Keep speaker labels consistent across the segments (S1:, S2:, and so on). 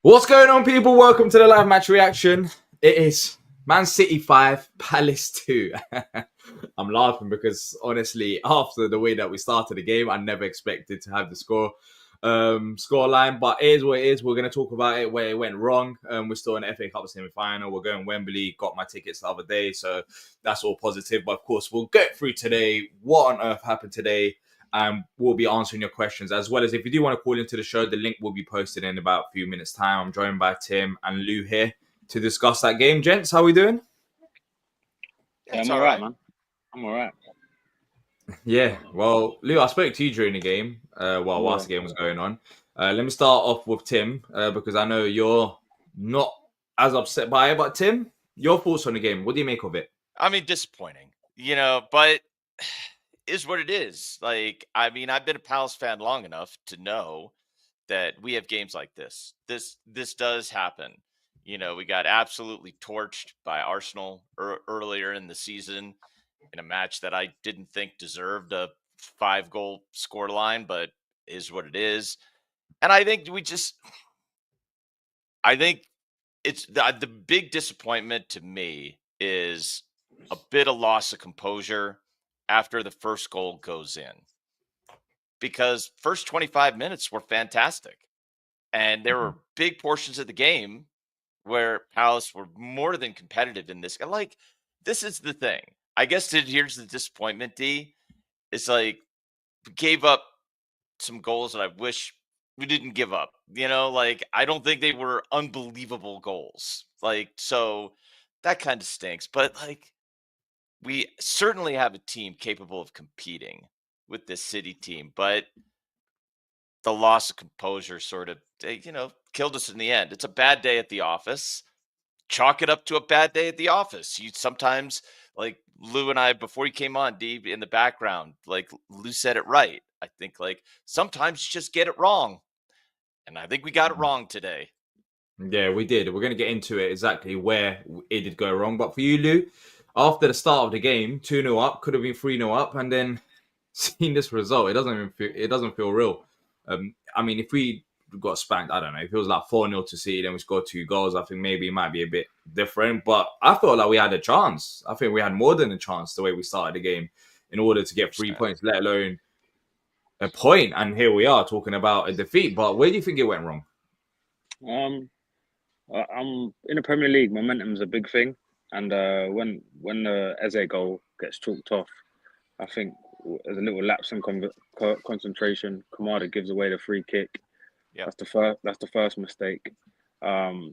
S1: What's going on, people? Welcome to the live match reaction. It is Man City 5, Palace 2. I'm laughing because, honestly, after the way that we started the game, I never expected to have the score line. But it is what it is. We're going to talk about it, where it went wrong. We're still in the FA Cup semi-final. We're going Wembley. Got my tickets the other day, so that's all positive. But, of course, we'll get through today. What on earth happened today? We'll be answering your questions, as well as if you do want to call into the show, the link will be posted in about a few minutes' time. I'm joined by Tim and Lou here to discuss that game. Gents, how are we doing?
S2: Yeah, I'm all right, man. I'm all right.
S1: Yeah, well, Lou, I spoke to you during the game, whilst the game was going on. Let me start off with Tim, because I know you're not as upset by it. But Tim, your thoughts on the game? What do you make of it?
S3: I mean, disappointing, but is what it is. Like, I mean, I've been a Palace fan long enough to know that we have games like this. This does happen. We got absolutely torched by Arsenal earlier in the season in a match that I didn't think deserved a 5-goal scoreline, but is what it is. And I think it's the big disappointment to me is a bit of loss of composure after the first goal goes in, because first 25 minutes were fantastic. And there were big portions of the game where Palace were more than competitive in this. Like, this is the thing. I guess here's the disappointment, D. It's like we gave up some goals that I wish we didn't give up. I don't think they were unbelievable goals. So that kind of stinks. But we certainly have a team capable of competing with this City team, but the loss of composure sort of, killed us in the end. It's a bad day at the office. Chalk it up to a bad day at the office. You sometimes, like Lou and I, before you came on, D, in the background, like Lou said it right. I think sometimes you just get it wrong. And I think we got it wrong today.
S1: Yeah, we did. We're going to get into it exactly where it did go wrong. But for you, Lou, after the start of the game, 2-0 up, could have been 3-0 up, and then seeing this result, it doesn't feel real. I mean, if we got spanked, I don't know, if it was like 4-0 to City, then we scored 2 goals, I think maybe it might be a bit different. But I felt like we had a chance. I think we had more than a chance the way we started the game in order to get 3 points, let alone a point. And here we are talking about a defeat. But where do you think it went wrong?
S2: I'm in the Premier League. Momentum's a big thing, and when the Eze goal gets chalked off, I think there's a little lapse in concentration. Kamada gives away the free kick. Yeah, that's the first mistake.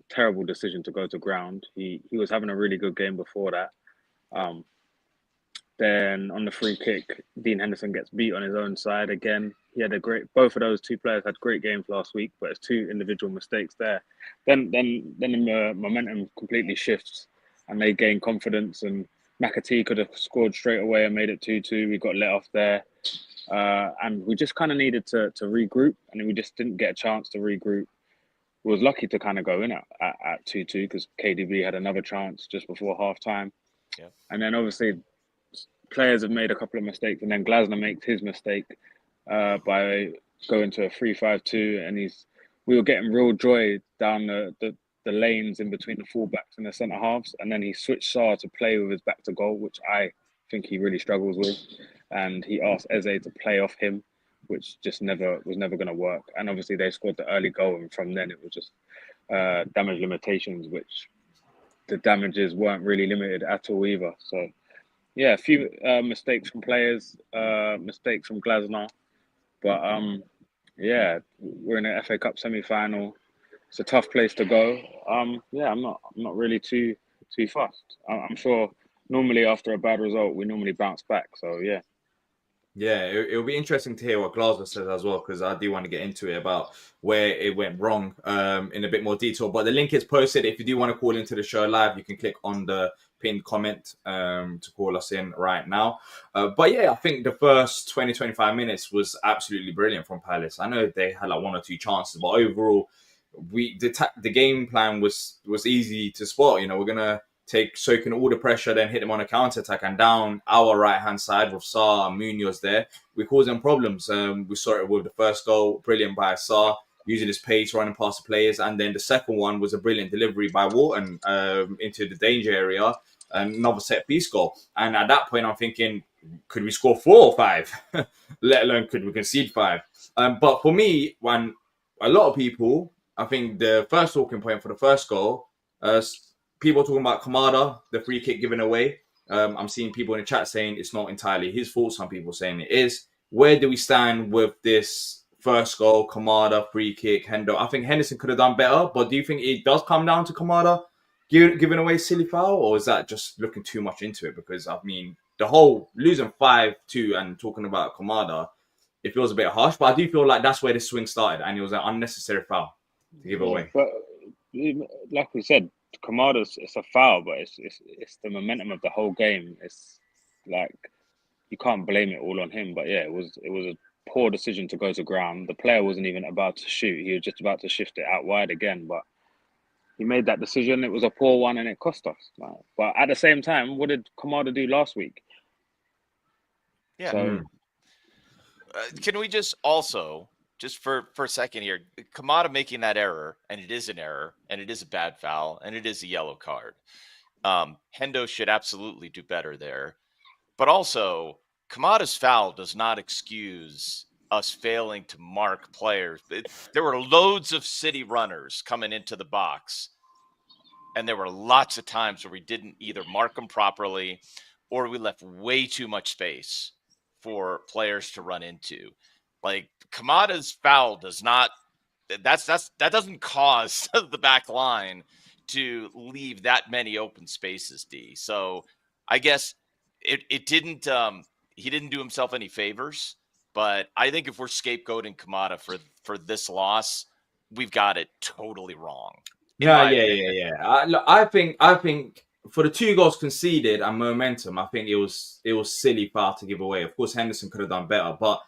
S2: Terrible decision to go to ground. He was having a really good game before that. Then on the free kick, Dean Henderson gets beat on his own side again. He had both of those two players had great games last week, but it's 2 individual mistakes there. Then the momentum completely shifts and they gain confidence, and McAtee could have scored straight away and made it 2-2. We got let off there. And we just kind of needed to regroup, and we just didn't get a chance to regroup. We was lucky to kind of go in at 2-2 because KDB had another chance just before half-time. Yeah. And then obviously players have made a couple of mistakes, and then Glasner makes his mistake by going to a 3-5-2, and we were getting real joy down the lanes in between the fullbacks and the centre halves, and then he switched Sarr to play with his back to goal, which I think he really struggles with, and he asked Eze to play off him, which just was never going to work. And obviously they scored the early goal, and from then it was just damage limitations, which the damages weren't really limited at all either. So yeah, a few mistakes from players, mistakes from Glasner, but yeah, we're in an FA Cup semi-final. It's a tough place to go. Yeah, I'm not really too fussed. I'm sure normally after a bad result, we normally bounce back. So yeah.
S1: Yeah, it'll be interesting to hear what Glasgow says as well, because I do want to get into it about where it went wrong in a bit more detail. But the link is posted. If you do want to call into the show live, you can click on the pinned comment to call us in right now. But yeah, I think the first 20-25 minutes was absolutely brilliant from Palace. I know they had like 1 or 2 chances, but overall, the game plan was easy to spot. We're going to soaking all the pressure, then hit them on a counter-attack, and down our right-hand side with Sarr and Munoz there, we caused them problems. We saw it with the first goal, brilliant by Sarr. using his pace, running past the players. And then the second one was a brilliant delivery by Wharton into the danger area, and another set piece goal. And at that point, I'm thinking, could we score 4 or 5? Let alone could we concede 5? But for me, when a lot of people, I think the first talking point for the first goal, people talking about Kamada, the free kick given away. I'm seeing people in the chat saying it's not entirely his fault. Some people saying it is. Where do we stand with this first goal? Kamada, free kick, Hendo. I think Henderson could have done better, but do you think it does come down to Kamada giving away silly foul, or is that just looking too much into it? Because, I mean, the whole losing 5-2 and talking about Kamada, it feels a bit harsh, but I do feel like that's where the swing started, and it was an unnecessary foul to give away.
S2: But like we said, Kamada's, it's a foul, but it's the momentum of the whole game. It's like you can't blame it all on him. But yeah, it was a poor decision to go to ground. The player wasn't even about to shoot; he was just about to shift it out wide again. But he made that decision. It was a poor one, and it cost us. But at the same time, what did Kamada do last week?
S3: Yeah.
S2: So,
S3: can we just also, just for a second here, Kamada making that error, and it is an error, and it is a bad foul, and it is a yellow card. Hendo should absolutely do better there. But also, Kamada's foul does not excuse us failing to mark players. There were loads of City runners coming into the box, and there were lots of times where we didn't either mark them properly or we left way too much space for players to run into. Like, Kamada's foul does not, that doesn't cause the back line to leave that many open spaces, D. So I guess it didn't, he didn't do himself any favors, but I think if we're scapegoating Kamada for this loss, we've got it totally wrong.
S1: I think for the 2 goals conceded and momentum, I think it was silly foul to give away. Of course, Henderson could have done better, but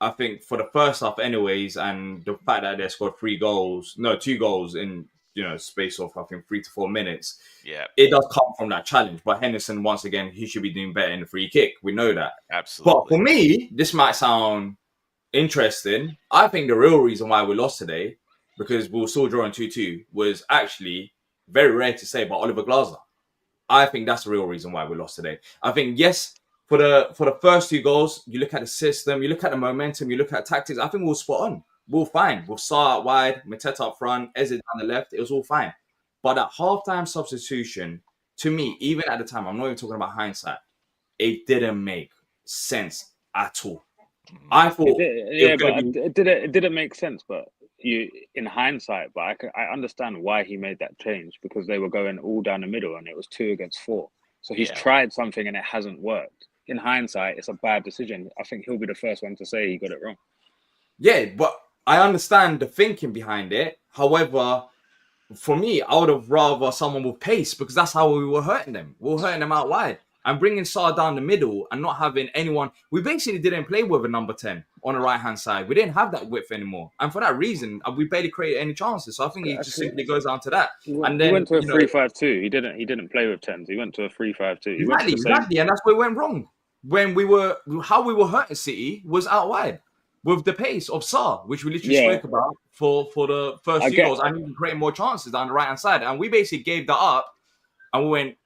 S1: I think for the first half, anyways, and the fact that they scored 2 goals in space of I think 3 to 4 minutes.
S3: Yeah,
S1: it does come from that challenge. But Henderson, once again, he should be doing better in the free kick. We know that.
S3: Absolutely.
S1: But for me, this might sound interesting. I think the real reason why we lost today, because we were still drawing 2-2, was actually very rare to say, but Oliver Glasner. I think that's the real reason why we lost today. I think, yes, for the first 2 goals, you look at the system, you look at the momentum, you look at tactics, I think we'll spot on. We'll fine. We'll start out wide, Mateta up front, Eze down the left. It was all fine. But that halftime substitution, to me, even at the time, I'm not even talking about hindsight, it didn't make sense at all. I thought
S2: it didn't make sense, but in hindsight, but I understand why he made that change, because they were going all down the middle and it was 2 against 4. So he's tried something and it hasn't worked. In hindsight, it's a bad decision. I think he'll be the first one to say he got it wrong.
S1: Yeah, but I understand the thinking behind it. However, for me, I would have rather someone with pace, because that's how we were hurting them. We were hurting them out wide. And bringing Sarr down the middle and not having anyone... We basically didn't play with a number 10 on the right-hand side. We didn't have that width anymore. And for that reason, we barely created any chances. So I think it just simply goes down to that.
S2: He went to a 3-5-2. He didn't play with 10s. He went to a 3-5-2.
S1: Exactly. And that's where it went wrong. How we were hurting City was out wide with the pace of Sarr, which we literally spoke about for the first 2 goals. And even creating more chances down the right-hand side. And we basically gave that up and we went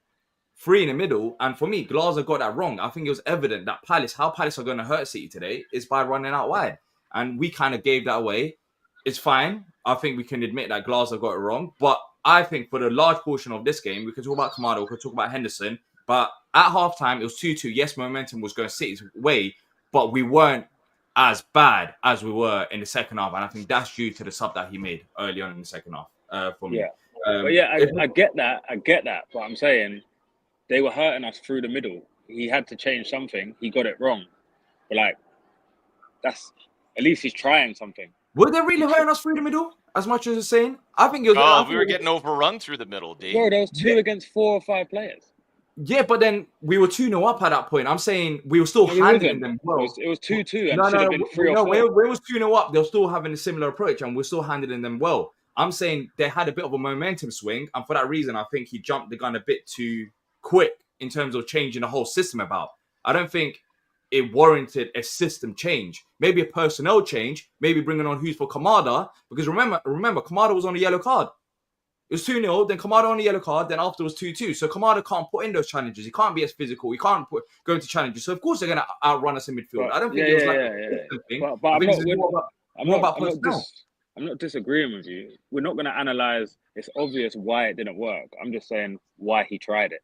S1: 3 in the middle. And for me, Glazer got that wrong. I think it was evident that how Palace are going to hurt City today is by running out wide. And we kind of gave that away. It's fine. I think we can admit that Glazer got it wrong. But I think for the large portion of this game, we could talk about Kamada, we could talk about Henderson. But at halftime, it was 2-2. Yes, momentum was going City's way, but we weren't as bad as we were in the second half. And I think that's due to the sub that he made early on in the second half for me.
S2: I get that. But I'm saying they were hurting us through the middle. He had to change something. He got it wrong. But that's at least he's trying something.
S1: Were they really hurting us through the middle as much as you're saying? I think you're.
S3: We were getting overrun through the middle, D.
S2: Bro, there was 2 against 4 or 5 players.
S1: Yeah, but then we were 2-0 up at that point. I'm saying we were still handling them well.
S2: It was 2-2 and should have been 3 or 4.
S1: We was 2-0 up. They were still having a similar approach and we're still handling them well. I'm saying they had a bit of a momentum swing, and for that reason, I think he jumped the gun a bit too quick in terms of changing the whole system about. I don't think it warranted a system change, maybe a personnel change, maybe bringing on Hughes for Kamada. Because remember, Kamada was on a yellow card. It was 2-0, then Kamada on a yellow card, then after was 2-2. So Kamada can't put in those challenges. He can't be as physical. He can't go into challenges. So of course they're going to outrun us in midfield. I don't think it was like a system thing.
S2: But
S1: I
S2: I'm
S1: think
S2: not.
S1: this is more about personnel.
S2: I'm not disagreeing with you. We're not going to analyze. It's obvious why it didn't work. I'm just saying why he tried it.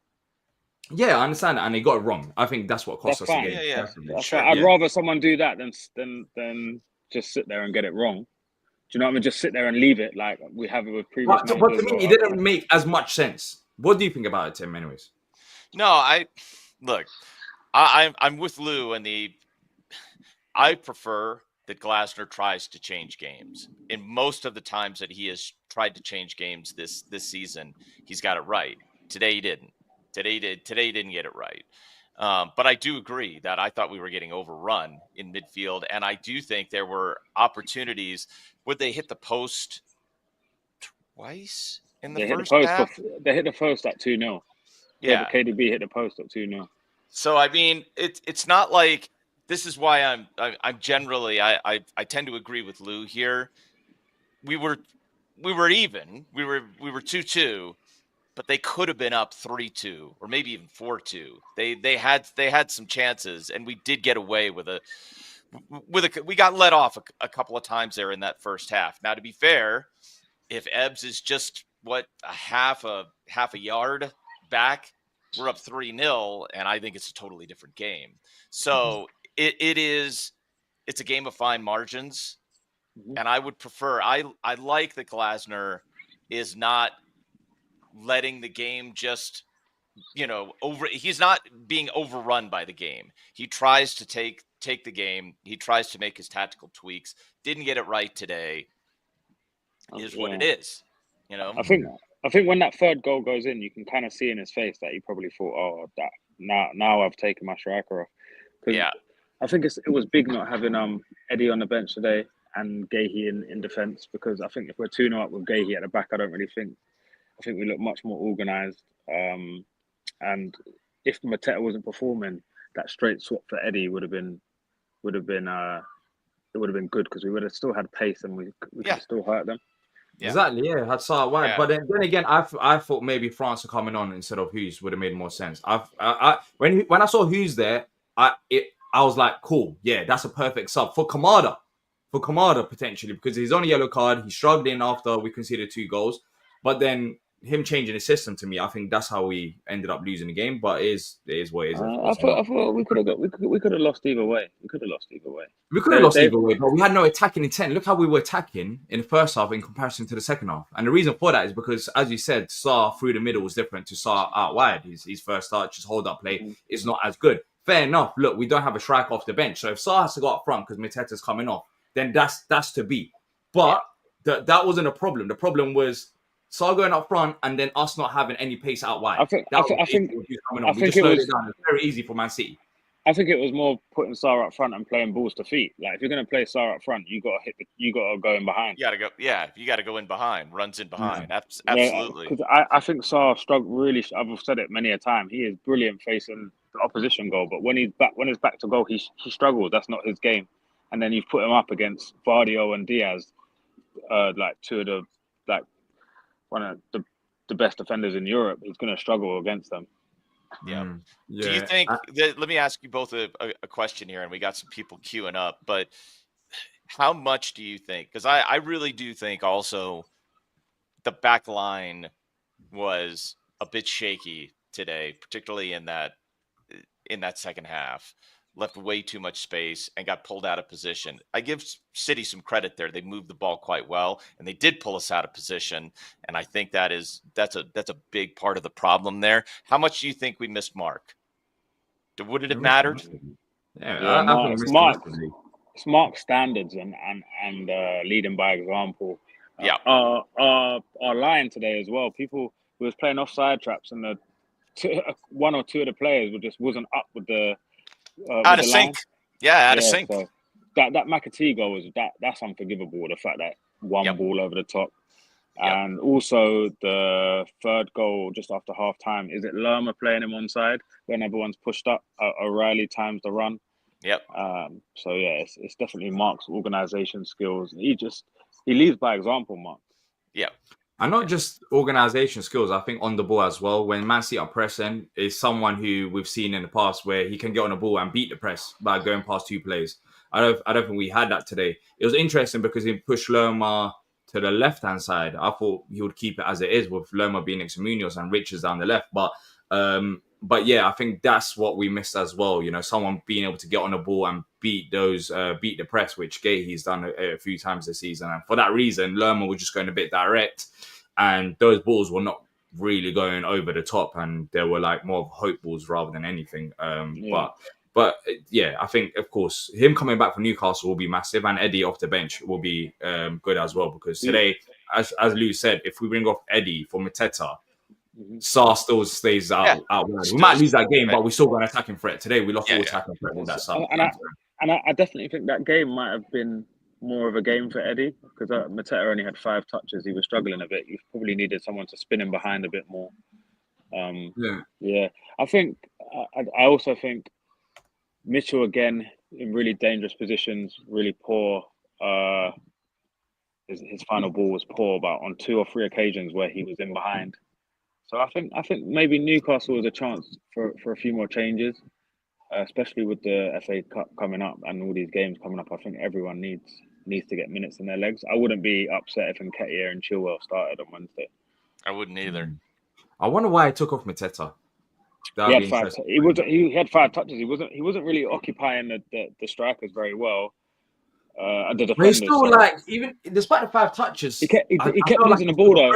S1: Yeah, I understand that, and he got it wrong. I think that's what cost us the game.
S3: Yeah.
S2: That's fine. I'd rather someone do that than just sit there and get it wrong. Do you know what I mean? Just sit there and leave it like we have it with previous.
S1: But to me, it didn't make as much sense. What do you think about it, Tim? Anyways,
S3: no, I'm with Lou, and I prefer that Glasner tries to change games. In most of the times that he has tried to change games this season, he's got it right. Today he didn't. Today he didn't get it right. But I do agree that I thought we were getting overrun in midfield, and I do think there were opportunities. Would they hit the post twice in the first half?
S2: They hit the post at 2-0.
S3: Yeah,
S2: KDB hit the post at 2-0.
S3: So I mean, it's not like this is why I'm generally I tend to agree with Lou here. We were even. We were 2-2. But they could have been up 3-2 or maybe even 4-2. They had some chances, and we did get away with we got let off a couple of times there in that first half. Now, to be fair, if Ebbs is just a half a yard back, we're up 3-0, and I think it's a totally different game. So it's a game of fine margins, and I would prefer I like that Glasner is not letting the game just, he's not being overrun by the game. He tries to take the game. He tries to make his tactical tweaks. Didn't get it right today. Is what it is.
S2: I think when that third goal goes in, you can kind of see in his face that he probably thought, oh, that now I've taken my striker off.
S3: Yeah.
S2: I think it was big not having Eddie on the bench today and Gahey in defence, because I think if we're 2-0 up with Gahey at the back, I think we look much more organised. And if Mateta wasn't performing, that straight swap for Eddie would have been good, because we would have still had pace and we could have still hurt them.
S1: Yeah. Exactly, yeah, had Sarr wide. Yeah. But then again, I thought maybe France coming on instead of Hughes would have made more sense. When I saw Hughes there, I was like, cool, yeah, that's a perfect sub for Kamada potentially, because he's on a yellow card. He struggled in after we conceded 2 goals, but then him changing his system, to me, I think that's how we ended up losing the game. But it is what it is.
S2: I thought we could have lost either way. We could have lost either way,
S1: but we had no attacking intent. Look how we were attacking in the first half in comparison to the second half. And the reason for that is because, as you said, Sarr through the middle was different to Sarr out wide. His first start, just hold up play, is not as good. Fair enough. Look, we don't have a striker off the bench. So if Sarr has to go up front because Mateta's coming off, then that's to be. But that wasn't a problem. The problem was Sarr going up front and then us not having any pace out wide.
S2: I think
S1: we just slowed it down. It's very easy for Man City.
S2: I think it was more putting Sarr up front and playing balls to feet. Like, if you're going to play Sarr up front, you got to go in behind.
S3: You got to go in behind. Runs in behind. Absolutely.
S2: Because I think Sarr struggled really. I've said it many a time. He is brilliant facing the opposition goal, but when he's back to goal, he struggles. That's not his game. And then you've put him up against Vardio and Diaz, one of the best defenders in Europe. He's going to struggle against them.
S3: Yeah. Do you think let me ask you both a question here, and we got some people queuing up, but how much do you think, because I really do think also the back line was a bit shaky today, particularly in that second half. Left way too much space and got pulled out of position. I give City some credit there. They moved the ball quite well, and they did pull us out of position. And I think that's a big part of the problem there. How much do you think we missed Mark? Would it have mattered?
S2: I think it's Mark's standards and leading by example.
S3: Yeah.
S2: Our line today as well. People who was playing offside traps, and one or two of the players wasn't up with the.
S3: Out of sync. Out of sync.
S2: So that McAtee goal that's unforgivable. The fact that one ball over the top, and also the third goal just after half time. Is it Lerma playing him onside when everyone's pushed up? O'Reilly times the run.
S3: Yep.
S2: So yeah, it's definitely Mark's organisation skills. He leads by example, Mark.
S3: Yep.
S1: And not just organisation skills, I think on the ball as well. When Man City are pressing, is someone who we've seen in the past where he can get on the ball and beat the press by going past two players. I don't think we had that today. It was interesting because he pushed Lerma to the left-hand side. I thought he would keep it as it is with Lerma being next to Munoz and Richards down the left. But yeah, I think that's what we missed as well. You know, someone being able to get on the ball and beat the press, which he's done a few times this season. And for that reason, Lerma was just going a bit direct, and those balls were not really going over the top, and they were like more of hope balls rather than anything. But yeah, I think of course him coming back from Newcastle will be massive, and Eddie off the bench will be good as well, because today, as Lou said, if we bring off Eddie for Mateta, Sarr still stays out wide. We might lose that game, but we still got an attacking threat. Today we lost all attacking threat with that Sarr.
S2: And I definitely think that game might have been more of a game for Eddie, because Mateta only had 5 touches. He was struggling a bit. He probably needed someone to spin him behind a bit more. I think I also think Mitchell again in really dangerous positions, really poor. His final ball was poor, but on 2 or 3 occasions where he was in behind. So I think maybe Newcastle was a chance for a few more changes, especially with the FA Cup coming up and all these games coming up. I think everyone needs to get minutes in their legs. I wouldn't be upset if Nketiah and Chilwell started on Wednesday.
S3: I wouldn't either.
S1: I wonder why he took off Mateta.
S2: He had 5 touches. He wasn't really occupying the strikers very well. The defenders.
S1: But he's still even despite the 5 touches,
S2: he kept losing the ball though.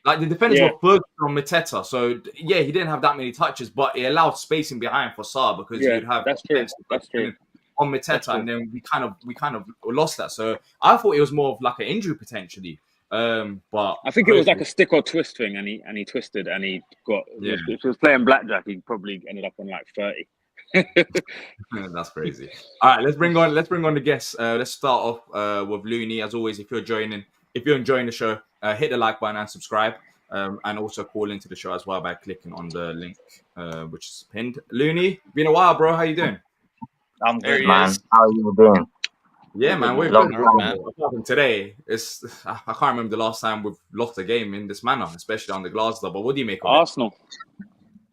S1: Like the defenders were focused on Mateta, so yeah, he didn't have that many touches, but it allowed spacing behind for Sarr, because you'd have
S2: that's true
S1: on Mateta, and then we kind of lost that. So I thought it was more of like an injury potentially. But
S2: I think it was like a stick or twist thing, and he twisted, and he got. If he was playing blackjack, he probably ended up on like 30.
S1: That's crazy. All right, let's bring on the guests. Let's start off with Looney. As always, if you're enjoying the show, hit the like button and subscribe, and also call into the show as well by clicking on the link which is pinned. Looney, been a while, bro. How you doing?
S4: I'm good, man. How are you doing?
S1: Yeah, man, we're good. Man. Today, I can't remember the last time we've lost a game in this manner, especially on the Glasgow. But what do you make of
S2: Arsenal?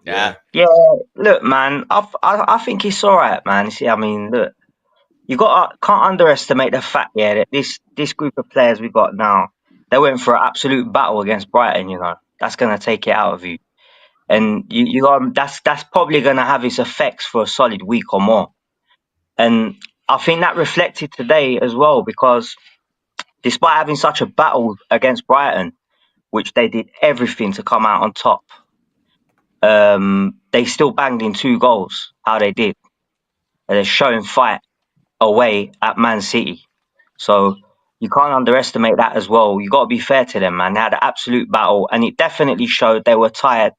S3: Yeah.
S4: Look, man, I think it's all right, man. See, I mean, look, can't underestimate the fact, that this group of players we got now, they went for an absolute battle against Brighton. You know, that's gonna take it out of you, and you got that's probably gonna have its effects for a solid week or more. And I think that reflected today as well, because despite having such a battle against Brighton, which they did everything to come out on top, they still banged in 2 goals. How they did. They're showing fight away at Man City. So you can't underestimate that as well. You got to be fair to them, man. They had an absolute battle, and it definitely showed they were tired.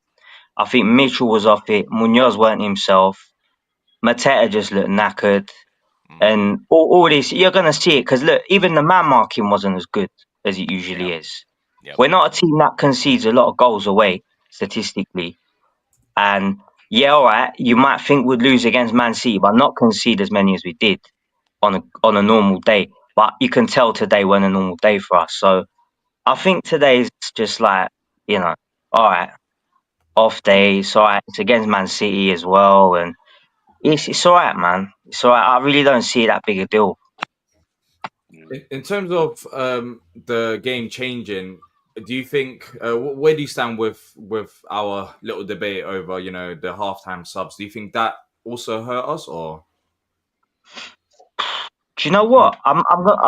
S4: I think Mitchell was off it. Munoz weren't himself. Mateta just looked knackered. And all this, you're going to see it, because look, even the man marking wasn't as good as it usually is.
S3: Yep.
S4: We're not a team that concedes a lot of goals away, statistically. And all right, you might think we'd lose against Man City, but not concede as many as we did on a normal day. But you can tell today wasn't a normal day for us. So I think today's just like, all right, off day. It's all right. It's against Man City as well. And it's all right, man. It's all right. I really don't see that big a deal.
S1: In terms of the game changing, do you think where do you stand with our little debate over the halftime subs? Do you think that also hurt us, or?
S4: Do you know what? I'm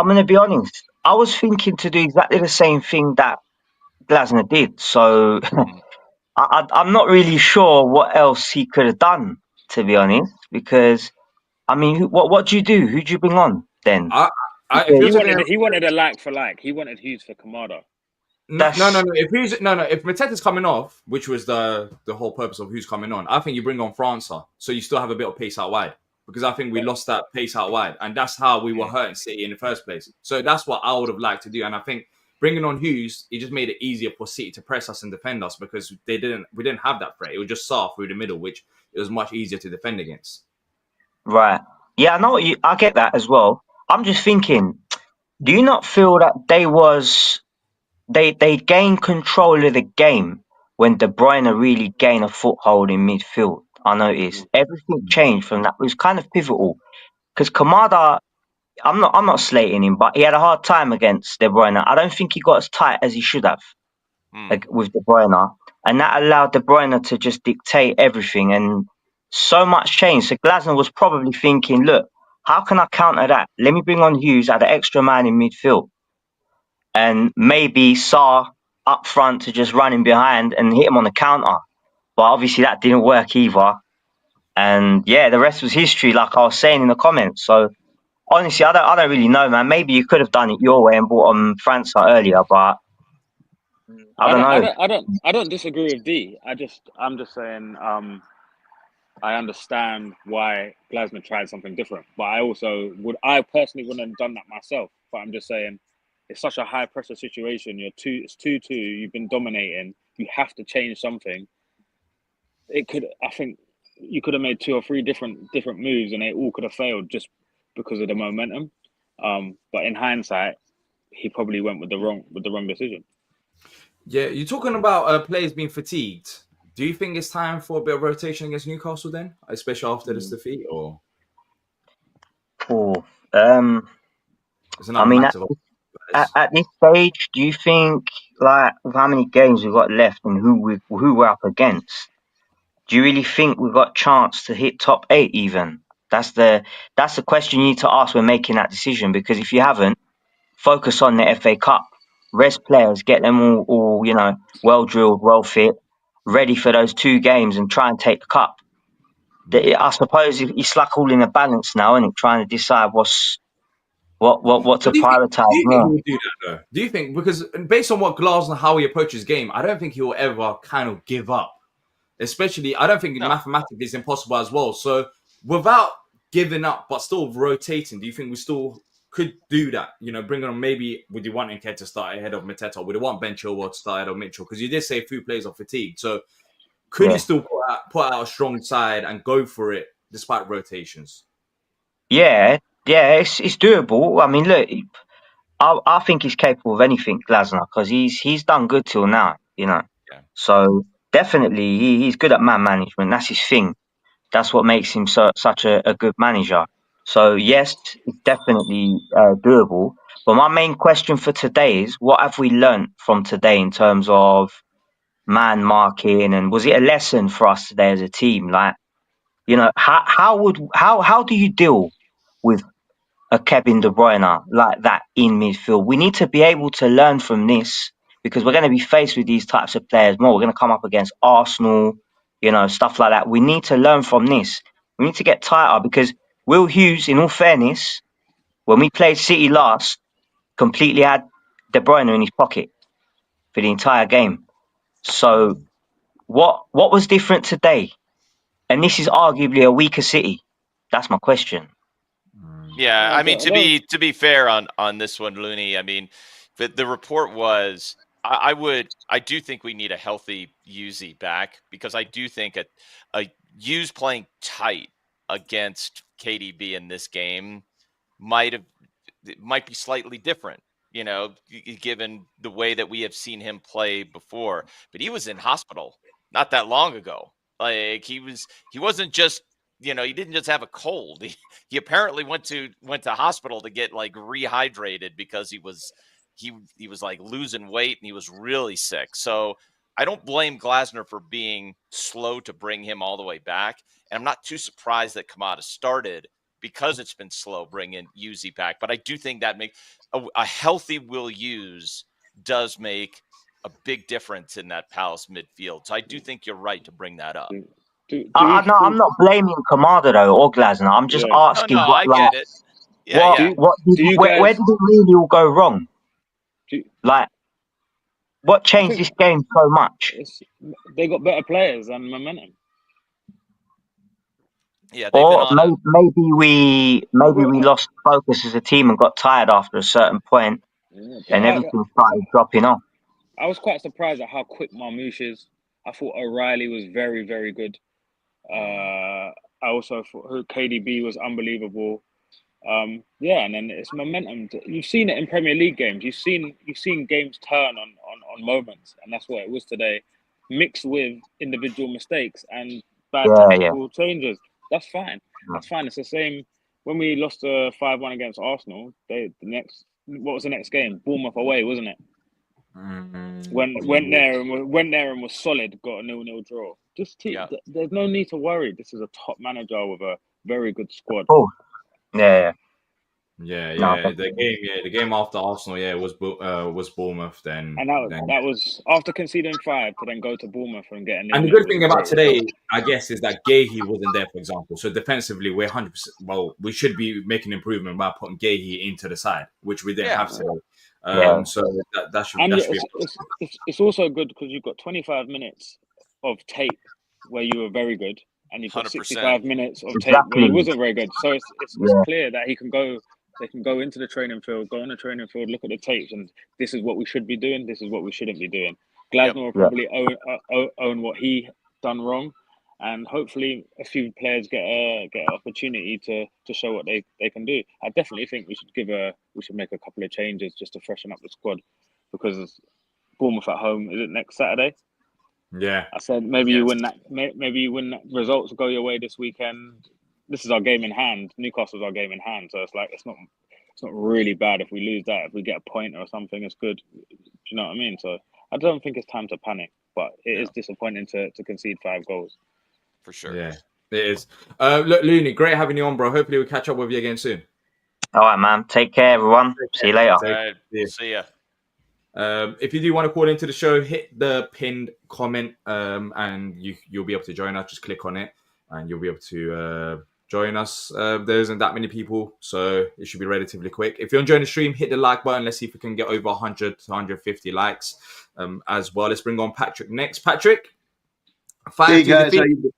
S4: going to be honest. I was thinking to do exactly the same thing that Glasner did. So I'm not really sure what else he could have done, to be honest. Because I mean, what do you do? Who do you bring on then?
S2: He wanted a like for like. He wanted Hughes for Kamada.
S1: No. If Mateta's coming off, which was the whole purpose of who's coming on, I think you bring on França, so you still have a bit of pace out wide. Because I think we lost that pace out wide, and that's how we were hurting City in the first place. So that's what I would have liked to do, and I think bringing on Hughes, it just made it easier for City to press us and defend us, because we didn't have that threat. It was just Sarr through the middle, which it was much easier to defend against.
S4: Right. Yeah, I know what I get that as well. I'm just thinking, do you not feel that they gained control of the game when De Bruyne really gained a foothold in midfield? I noticed everything changed from that. It was kind of pivotal because Kamada, I'm not slating him, but he had a hard time against De Bruyne. I don't think he got as tight as he should have,
S3: Hmm.
S4: like, with De Bruyne, and that allowed De Bruyne to just dictate everything, and so much change. So Glasner was probably thinking, look, how can I counter that? Let me bring on Hughes, add an extra man in midfield, and maybe Sarr up front to just run him behind and hit him on the counter. But obviously that didn't work either. And yeah, the rest was history, like I was saying in the comments. So honestly, I don't really know, man. Maybe you could have done it your way and brought on França earlier, but I don't know.
S2: I don't disagree with D. I'm just saying. I understand why Glasner tried something different, but I personally wouldn't have done that myself. But I'm just saying, it's such a high pressure situation. It's 2-2. You've been dominating. You have to change something. I think you could have made 2 or 3 different moves, and they all could have failed just because of the momentum. But in hindsight, he probably went with the wrong decision.
S1: Yeah, you're talking about players being fatigued. Do you think it's time for a bit of rotation against Newcastle then, especially after this defeat, or
S4: Cool.
S1: it's
S4: I
S1: another
S4: mean,
S1: massive?
S4: at this stage, do you think, like, with how many games we've got left and who we're up against, do you really think we've got chance to hit top 8 even? That's the question you need to ask when making that decision. Because if you haven't, focus on the FA Cup, rest players, get them all well drilled, well fit, ready for those 2 games, and try and take the cup. I suppose it's like all in a balance now, and trying to decide what to
S1: But do
S4: prioritize
S1: you think he
S4: more.
S1: will do that though? Do you think, because based on what Glasner, how he approaches game, I don't think he will ever kind of give up. Especially, I don't think
S3: No.
S1: mathematically it's impossible as well. So without giving up, but still rotating, do you think we still could do that? Bring on, maybe, would you want Nketiah to start ahead of Mateta? Would you want Ben Chilwell to start ahead of Mitchell? Because you did say a few players are fatigued. So could he
S4: Yeah.
S1: still put out a strong side and go for it despite rotations?
S4: Yeah, it's doable. I mean, look, I think he's capable of anything, Glasner, because he's done good till now,
S3: Yeah.
S4: So definitely he's good at man management. That's his thing. That's what makes him such a good manager. So yes, it's definitely doable. But my main question for today is, what have we learnt from today in terms of man marking, and was it a lesson for us today as a team? Like, how do you deal with a Kevin De Bruyne like that in midfield? We need to be able to learn from this, because we're going to be faced with these types of players more. We're going to come up against Arsenal, stuff like that. We need to learn from this. We need to get tighter, because Will Hughes, in all fairness, when we played City last, completely had De Bruyne in his pocket for the entire game. So what was different today? And this is arguably a weaker City. That's my question.
S3: Yeah,
S2: I
S3: I mean,
S2: don't, I don't,
S3: to be fair on this one, Looney. I mean, the report was I do think we need a healthy Yuzi back, because I do think a Hughes playing tight against KDB in this game might have it might be slightly different, given the way that we have seen him play before. But he was in hospital not that long ago. Like, he wasn't just, he didn't just have a cold. He apparently went to hospital to get like rehydrated, because he was like losing weight and he was really sick. So I don't blame Glasner for being slow to bring him all the way back. And I'm not too surprised that Kamada started, because it's been slow bringing Yuzi back. But I do think that a healthy Will Hughes does make a big difference in that Palace midfield. So I do think you're right to bring that up.
S4: I'm not blaming Kamada though, or Glasner. I'm just
S2: yeah.
S4: asking
S3: No, I get it. Yeah,
S4: what,
S3: yeah.
S2: Do you
S4: where
S2: guys?
S4: did it really all go wrong?
S2: Do,
S4: Like, what
S2: I
S4: changed
S2: think
S4: this game so much?
S2: they got better players and momentum.
S3: Yeah, they've been
S4: Or
S3: on a
S4: maybe
S2: Well,
S4: we lost focus as a team and got tired after a certain point, and
S2: I,
S4: everything started dropping off.
S2: I was quite surprised at how quick Marmouche is. I thought O'Reilly was very, very good. I also thought KDB was unbelievable. Yeah, and then it's momentum. You've seen it in Premier League games. You've seen games turn on moments, and that's what it was today, mixed with individual mistakes and bad
S4: Yeah.
S2: tactical changes. That's fine. That's fine. It's the same when we lost 5-1 against Arsenal. What was the next game? Bournemouth away, wasn't it? Went there and was solid. Got a 0-0 draw. There's no need to worry. This is a top manager with a very good squad.
S4: Oh, yeah.
S1: The game after Arsenal, was Bournemouth. Then
S2: that was after conceding 5 to then go to Bournemouth and get a 0-0.
S1: And the good thing about today, I guess, is that Gahey wasn't there, for example. So defensively, we're 100%. Well, we should be making improvement by putting Gahey into the side, which we didn't have today. So that should be.
S2: It's also good because you've got 25 minutes of tape where you were very good, and you've got 65 minutes of tape where he wasn't very good. So it's clear that he can go. They can go into the training field, look at the tapes, and this is what we should be doing. This is what we shouldn't be doing. Glasner will probably own what he done wrong, and hopefully a few players get an opportunity to show what they can do. I definitely think we should make a couple of changes just to freshen up the squad, because Bournemouth at home, is it next Saturday?
S1: Yeah,
S2: I said maybe you win that. Maybe you win that. Results go your way this weekend. This is our game in hand. Newcastle's our game in hand, so it's like it's not really bad if we lose that. If we get a point or something, it's good. Do you know what I mean? So I don't think it's time to panic, but it is disappointing to concede 5 goals.
S3: For sure.
S1: Yeah, it is. Look, Looney, great having you on, bro. Hopefully we'll catch up with you again soon.
S4: All right, man. Take care, everyone. See you later.
S3: All right. See ya.
S1: If you do want to call into the show, hit the pinned comment, and you'll be able to join us. Just click on it, and you'll be able to join us. There isn't that many people, so it should be relatively quick. If you're enjoying the stream, hit the like button. Let's see if we can get over 100 to 150 likes as well. Let's bring on Patrick next. Patrick,
S5: hey guys, how you doing?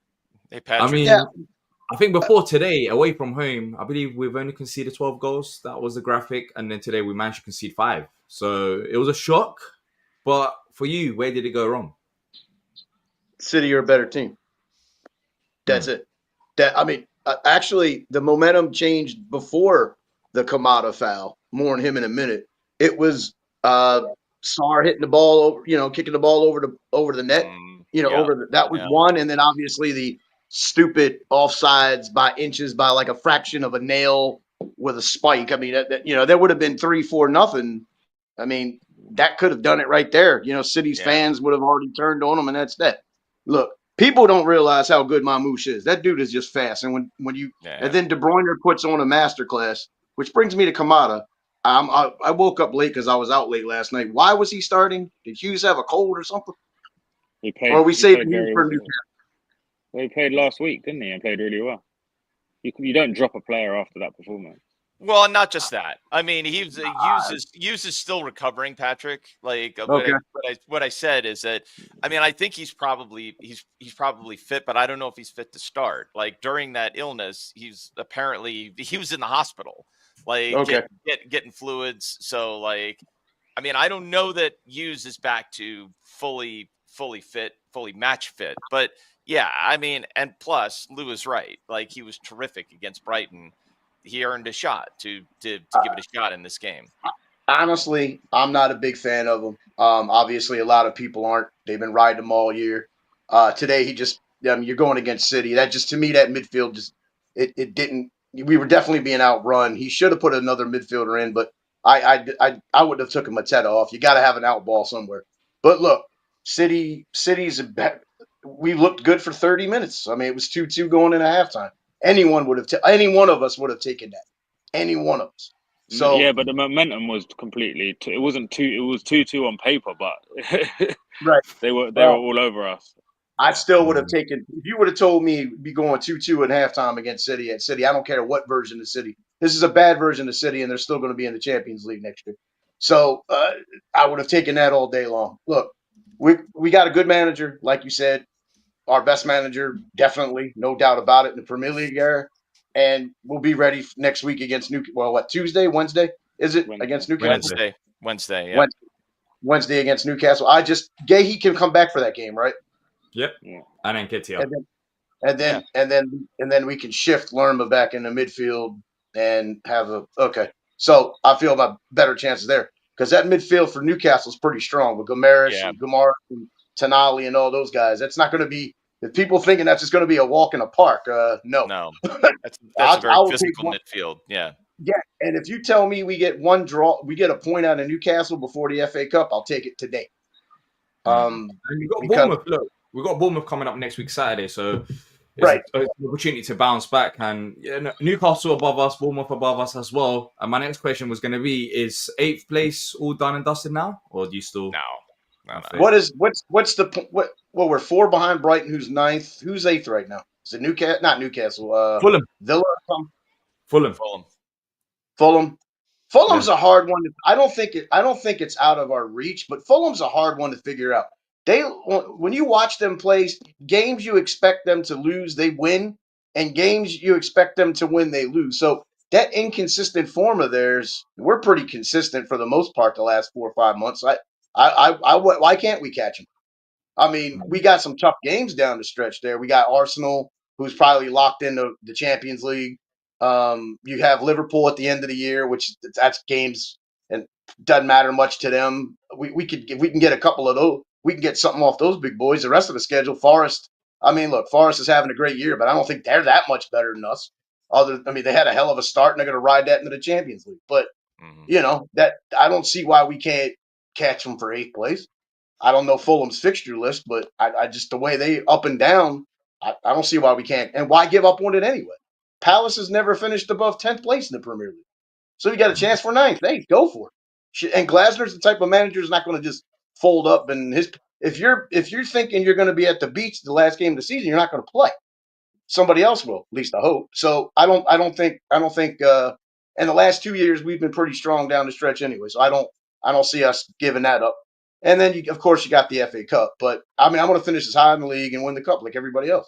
S3: Hey Patrick.
S1: I mean, I think before today, away from home, I believe we've only conceded 12 goals. That was the graphic, and then today we managed to concede 5. So it was a shock. But for you, where did it go wrong?
S5: City are a better team. That's it. Actually, the momentum changed before the Kamada foul. More on him in a minute. It was Sarr hitting the ball over, kicking the ball over the net. That was one, and then obviously the stupid offsides by inches, by like a fraction of a nail with a spike. I mean, there would have been 3-4-0. I mean, that could have done it right there. City's fans would have already turned on them, and that's that. Look. People don't realize how good Mamouche is. That dude is just fast. And and then De Bruyne puts on a masterclass, which brings me to Kamada. I woke up late because I was out late last night. Why was he starting? Did Hughes have a cold or something?
S2: He played
S5: for Newcastle?
S2: He played last week, didn't he? And played really well. You don't drop a player after that performance.
S3: Well, not just that. I mean, Hughes is still recovering, Patrick. Like what I said is that I think he's probably fit, but I don't know if he's fit to start. Like during that illness, he was in the hospital, getting fluids. So I don't know that Hughes is back to fully fit, fully match fit. But yeah, and plus Lou is right. Like he was terrific against Brighton. He earned a shot to give it a shot in this game.
S5: Honestly, I'm not a big fan of him. Obviously, a lot of people aren't. They've been riding him all year. Today, you're going against City. That just, to me, that midfield it didn't. We were definitely being outrun. He should have put another midfielder in, but I would have took Mateta off. You got to have an out ball somewhere. But look, City's we looked good for 30 minutes. It was 2-2 going into halftime. Any one of us would have taken that. Any one of us. So
S2: yeah, but the momentum was completely. It wasn't 2. It was 2-2 on paper, but
S5: right.
S2: They were all over us.
S5: I still would have taken. If you would have told me be going 2-2 at halftime against City at City, I don't care what version of City. This is a bad version of City, and they're still going to be in the Champions League next year. So I would have taken that all day long. Look, we got a good manager, like you said. Our best manager, definitely, no doubt about it, in the Premier League era. And we'll be ready next week against Tuesday, Wednesday? Is it against Newcastle?
S3: Wednesday, yeah.
S5: Wednesday against Newcastle. Gahey can come back for that game, right?
S1: Yep. Yeah. And then Nketiah.
S5: and then we can shift Lerma back into midfield and have a okay. So I feel about better chances there because that midfield for Newcastle is pretty strong with Gomaris
S3: Yeah.
S5: and Gumar and Tonali and all those guys. That's not going to be if people thinking that's just going to be a walk in a park. No,
S3: No, that's a very
S5: I will take
S3: physical
S5: one.
S3: midfield. Yeah.
S5: Yeah, and if you tell me we get one draw, we get a point out of Newcastle before the FA Cup, I'll take it today.
S1: And you got
S5: Because
S1: Bournemouth. Look, we've got Bournemouth coming up next week Saturday, so it's
S5: right,
S1: an opportunity to bounce back. And Newcastle above us, Bournemouth above us as well. And my next question was going to be: is 8th place all done and dusted now, or do you still?
S3: No.
S5: what's the what? Well, we're 4 behind Brighton, who's 9th. Who's 8th right now? Is it Newcastle? Not Newcastle.
S1: Fulham.
S5: Villa or something?
S1: Fulham.
S5: Fulham. Fulham's
S1: Yeah.
S5: a hard one. I don't think it's out of our reach, but Fulham's a hard one to figure out. When you watch them play games, you expect them to lose, they win, and games you expect them to win, they lose. So that inconsistent form of theirs, we're pretty consistent for the most part the last 4 or 5 months. Why can't we catch them? I mean, we got some tough games down the stretch there. We got Arsenal, who's probably locked into the Champions League. You have Liverpool at the end of the year, which that's games and doesn't matter much to them. We can get a couple of those. We can get something off those big boys. The rest of the schedule, Forest. I mean, look, Forest is having a great year, but I don't think they're that much better than us. They had a hell of a start, and they're going to ride that into the Champions League. But that I don't see why we can't catch them for 8th place. I don't know Fulham's fixture list, but I just the way they up and down, I don't see why we can't. And why give up on it anyway? Palace has never finished above 10th place in the Premier League. So you got a chance for 9th. Hey, go for it. And Glasner's the type of manager who's not going to just fold up and if you're thinking you're going to be at the beach the last game of the season, you're not going to play. Somebody else will, at least I hope. So I don't think in the last 2 years we've been pretty strong down the stretch anyway. So I don't see us giving that up. And then of course you got the FA Cup. But I mean I'm gonna finish as high in the league and win the cup like everybody else.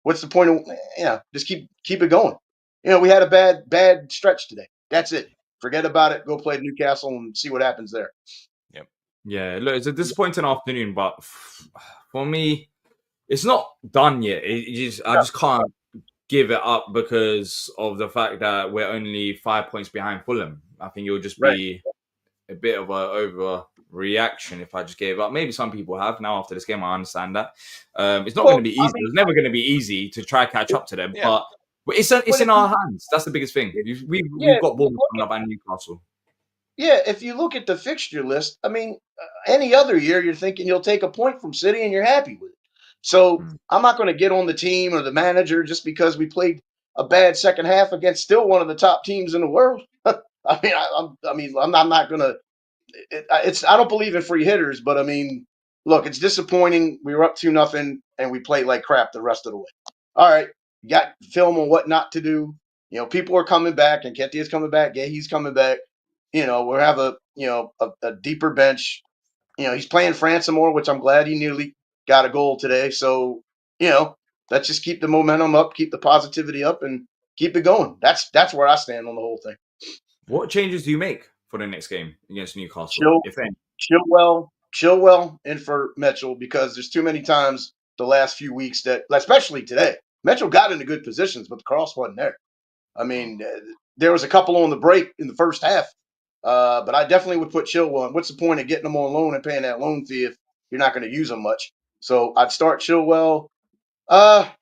S5: What's the point of just keep it going. We had a bad stretch today. That's it. Forget about it. Go play Newcastle and see what happens there.
S3: Yep.
S1: Yeah, look, it's a disappointing afternoon, but for me, it's not done yet. I just can't give it up because of the fact that we're only 5 points behind Fulham. I think it'll just be a bit of a overreaction if I just gave up. Maybe some people have now after this game. I understand that. It's not going to be easy. It's never going to be easy to try catch up to them, but it's in our hands. That's the biggest thing. We've got Bournemouth coming up and Newcastle.
S5: Yeah, if you look at the fixture list, I mean, any other year you're thinking you'll take a point from City and you're happy with it. So I'm not going to get on the team or the manager just because we played a bad second half against still one of the top teams in the world. I'm not going to. I don't believe in free hitters, but I mean, look, it's disappointing. We were up 2-0 and we played like crap the rest of the way. All right, you got film on what not to do. People are coming back, and Nketiah's coming back. Yeah, he's coming back. We'll have a deeper bench. He's playing France some more, which I'm glad he nearly got a goal today. So, let's just keep the momentum up, keep the positivity up, and keep it going. That's where I stand on the whole thing.
S1: What changes do you make for the next game against Newcastle, if any?
S5: Chilwell in for Mitchell because there's too many times the last few weeks that, especially today, Mitchell got into good positions, but the cross wasn't there. I mean, there was a couple on the break in the first half. But I definitely would put Chilwell. What's the point of getting them on loan and paying that loan fee if you're not going to use them much? So I'd start Chilwell. I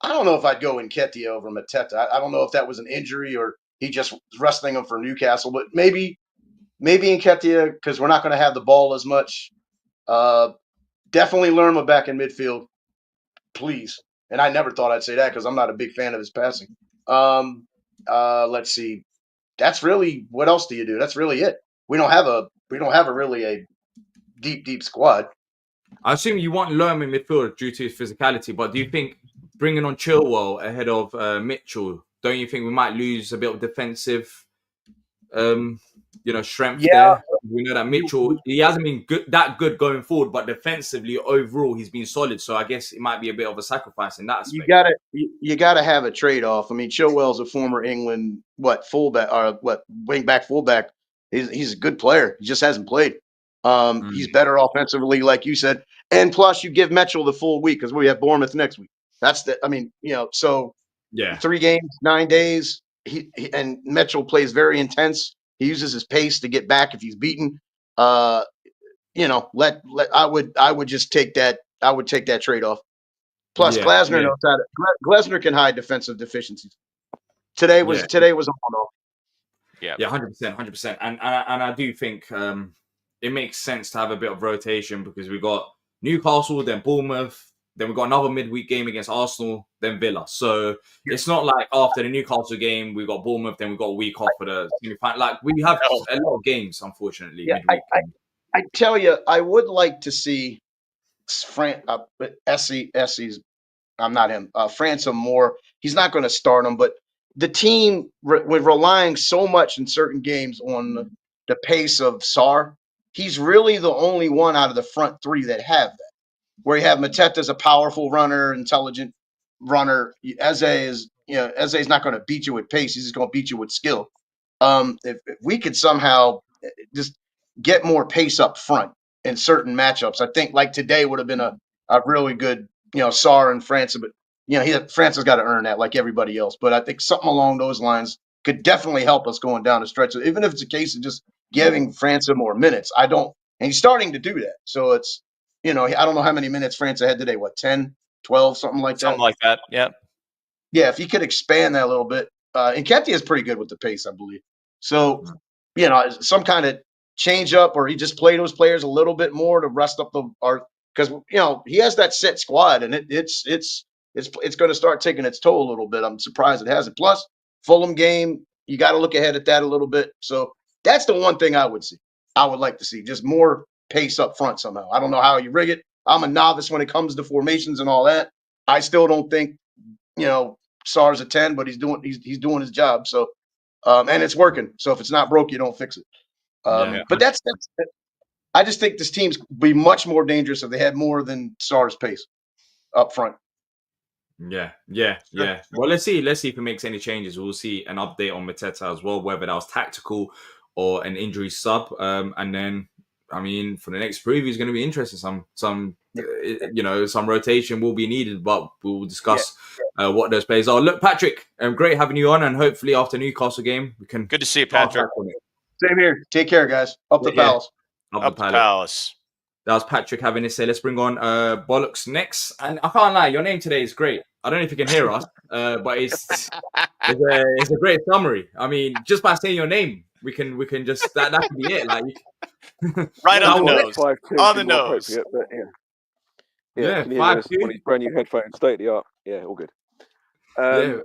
S5: don't know if I'd go Nketiah over Mateta. I don't know if that was an injury or he just was resting him for Newcastle, but maybe Nketiah because we're not going to have the ball as much. Definitely Lerma back in midfield, please. And I never thought I'd say that because I'm not a big fan of his passing. Let's see. That's really what else do you do? That's really it. We don't have a really a deep squad.
S1: I assume you want Lerma in midfield due to his physicality, but do you think bringing on Chilwell ahead of Mitchell, don't you think we might lose a bit of defensive, strength there? We know that Mitchell, he hasn't been that good going forward, but defensively overall he's been solid. So I guess it might be a bit of a sacrifice in that aspect.
S5: You gotta have a trade off. I mean, Chilwell's a former England wing back fullback. He's a good player. He just hasn't played. He's better offensively, like you said. And plus, you give Mitchell the full week because we have Bournemouth next week. So
S1: Yeah.
S5: 3 games, 9 days. And Mitchell plays very intense. He uses his pace to get back if he's beaten. I would just take that. I would take that trade off. Plus,
S1: Yeah.
S5: Glasner
S1: Yeah.
S5: knows how to. Glasner can hide defensive deficiencies. Today was
S1: Yeah.
S5: a one-off.
S3: Yeah.
S1: Yeah, 100%, 100%. And I do think it makes sense to have a bit of rotation because we got Newcastle, then Bournemouth, then we got another midweek game against Arsenal, then Villa. So it's not like after the Newcastle game we got Bournemouth, then we got a week off for the semi-final. Like we have
S3: No.
S1: a lot of games, unfortunately,
S5: Yeah,
S1: midweek.
S5: I tell you, I would like to see Essie's. I'm not him. Francis more. He's not going to start him, but the team we're relying so much in certain games on the pace of Sarr. He's really the only one out of the front 3 that have that. Where you have Mateta's a powerful runner, intelligent runner. Eze's not going to beat you with pace. He's just going to beat you with skill. If we could somehow just get more pace up front in certain matchups, I think like today would have been a really good, Sarr and Francis, but Francis got to earn that like everybody else. But I think something along those lines could definitely help us going down the stretch. Even if it's a case of just giving Francis more minutes, and he's starting to do that. So it's, I don't know how many minutes Francis had today. What, 10, 12, something like that?
S3: Something like that. Yeah.
S5: Yeah, if he could expand that a little bit. And Nketiah is pretty good with the pace, I believe. So, some kind of change up, or he just play those players a little bit more to rest up because he has that set squad, and it's going to start taking its toll a little bit. I'm surprised it hasn't. Plus, Fulham game, you got to look ahead at that a little bit. So that's the one thing I would like to see, just more pace up front somehow. I don't know how you rig it. I'm a novice when it comes to formations and all that. I still don't think Sarr's a 10, but he's doing his job. So, and it's working. So if it's not broke, you don't fix it. But that's I just think this team's be much more dangerous if they had more than Sarr's pace up front.
S1: Yeah. Well, let's see if it makes any changes. We'll see an update on Mateta as well, whether that was tactical or an injury sub. And then, for the next preview is going to be interesting. Some rotation will be needed, but we'll discuss what those players are. Look, Patrick, great having you on, and hopefully after Newcastle game we can.
S3: Good to see you, Patrick.
S5: Same here. Take care, guys. Up the Palace.
S3: Up the Palace.
S1: That was Patrick having us say, let's bring on Bollocks next. And I can't lie, your name today is great. I don't know if you can hear us, but it's a great summary. Just by saying your name, we can just that could be it. Like
S3: right on the nose.
S6: 5'2"
S3: On the nose.
S6: But
S1: yeah,
S6: can you hear this on his brand new headphones, state of the art? Yeah, all good. I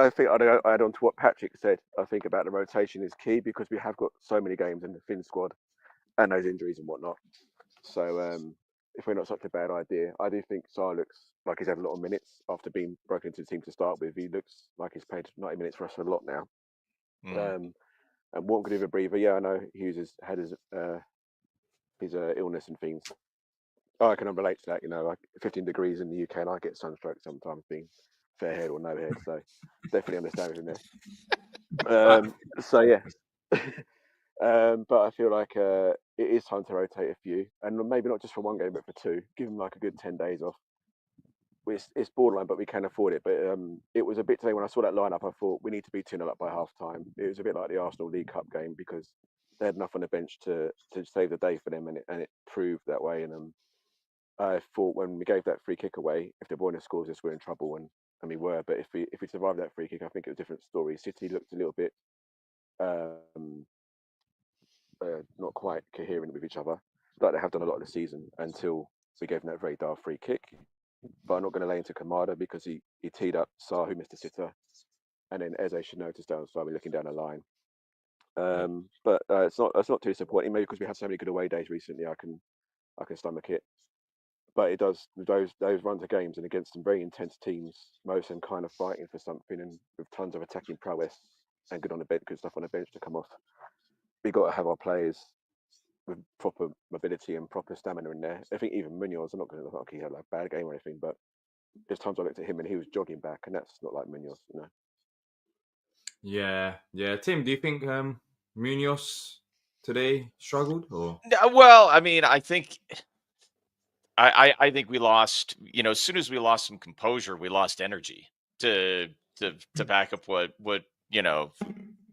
S6: think I'd add on to what Patrick said. I think about the rotation is key because we have got so many games in the Finn squad and those injuries and whatnot. So if we're not such a bad idea, I do think Sarr looks like he's had a lot of minutes after being broken into the team to start with. He looks like he's played 90 minutes for us a lot now. And what could give a breather? Yeah, I know Hughes has had his illness and things. I can relate to that. Like 15 degrees in the UK, and I get sunstroke sometimes, being fair head or no head. So definitely understand it in there. But I feel like it is time to rotate a few, and maybe not just for one game, but for 2. Give them like a good 10 days off. It's borderline, but we can afford it. But it was a bit today when I saw that lineup. I thought we need to be 2-0 up by half time. It was a bit like the Arsenal League Cup game because they had enough on the bench to save the day for them, and it proved that way. And I thought when we gave that free kick away, if De Bruyne scores this, we're in trouble, and we were. But if we survived that free kick, I think it was a different story. City looked a little bit not quite coherent with each other, like they have done a lot of the season until we gave them that very dark free kick. But I'm not going to lay into Kamada because he teed up Sarr, who missed a sitter, and then Eze should notice down, so I'll be looking down the line. But it's not too disappointing, maybe because we had so many good away days recently. I can stomach it. But it does those runs of games and against some very intense teams, most of them kind of fighting for something and with tons of attacking prowess and good stuff on the bench to come off. We got to have our players with proper mobility and proper stamina in there. I think even Munoz, I'm not going to look like he had a bad game or anything, but there's times I looked at him and he was jogging back, and that's not like Munoz,
S1: Yeah. Tim, do you think Munoz today struggled? Or
S3: Well, I think I think we lost. As soon as we lost some composure, we lost energy to back up what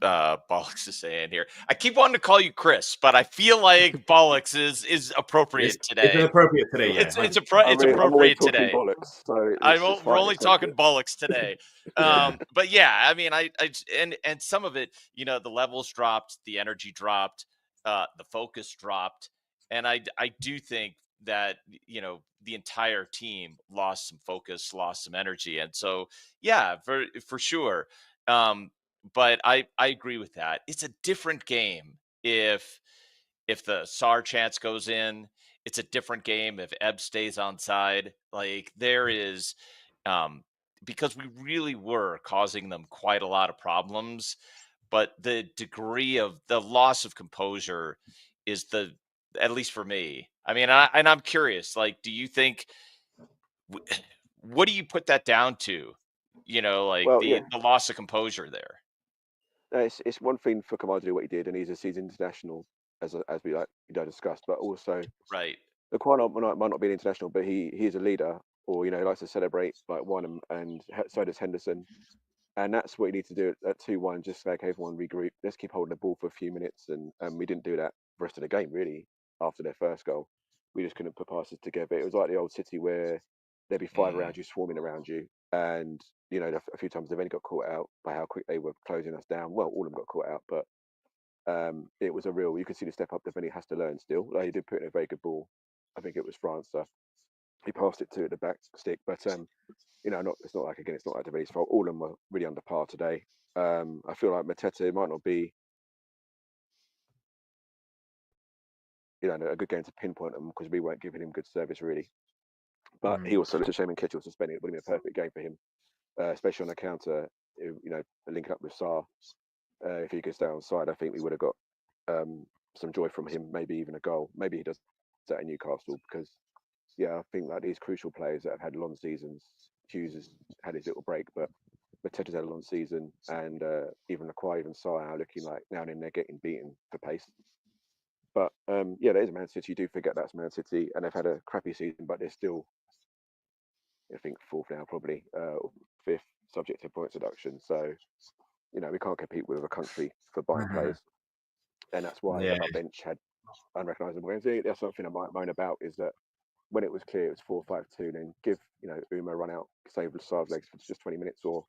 S3: Bollocks is saying here. I keep wanting to call you Chris, but I feel like Bollocks is appropriate
S1: It's
S3: today.
S1: appropriate today, yeah.
S3: It's
S1: 100%.
S6: I'm always
S3: appropriate
S6: talking
S3: today.
S6: bollocks, so it's
S3: We're
S6: fine.
S3: only
S6: Let's take
S3: talking
S6: it.
S3: bollocks today.
S1: Yeah.
S3: But yeah, I mean, and some of it, the levels dropped, the energy dropped, the focus dropped, and I do think that the entire team lost some focus, lost some energy, and so yeah, for sure. Um, but I agree with that. It's a different game if the SAR chance goes in. It's a different game if Ebb stays on side. Like there is, um, because we really were causing them quite a lot of problems. But the degree of the loss of composure is at least for me. I mean, I'm curious. Like, do you think? What do you put that down to? Like
S6: Well,
S3: the
S6: yeah,
S3: loss of composure there.
S6: it's one thing for Kamara to do what he did, and he's a seasoned international, as we discussed. But also,
S3: Right.
S6: the might not be an international, but he is a leader, or likes to celebrate like one, and so does Henderson. And that's what you need to do at 2-1, just like everyone regroup. Let's keep holding the ball for a few minutes. And we didn't do that the rest of the game, really, after their first goal. We just couldn't put passes together. It was like the old City where there'd be five
S3: Mm,
S6: around you, swarming around you. And, a few times they've only got caught out by how quick they were closing us down. Well, all of them got caught out, but it was you could see the step up that Benny has to learn still. Like, he did put in a very good ball. I think it was France. He passed it to the back stick. But it's not like, again, it's not like Benny's fault. All of them were really under par today. I feel like Mateta might not be, a good game to pinpoint him because we weren't giving him good service really. But he also, it's a shame and Kitchell suspended. It would have been a perfect game for him, especially on the counter. Linking up with Sarr. If he could stay on side, I think we would have got some joy from him. Maybe even a goal. Maybe he does that in Newcastle because, yeah, I think like these crucial players that have had long seasons. Hughes has had his little break, but Mateta's had a long season, and even Acquire, even Sarr are looking like now and then they're getting beaten for pace. But yeah, that is Man City. You do forget that's Man City, and they've had a crappy season, but they're still, I think, fourth now, probably fifth, subject to points deduction. So we can't compete with a country for buying players, and that's why
S1: Yeah.
S6: our bench had unrecognisable games. That's something I might moan about is that when it was clear it was 4-5-2, then give Uma a run out, save Sarr's legs for just 20 minutes, or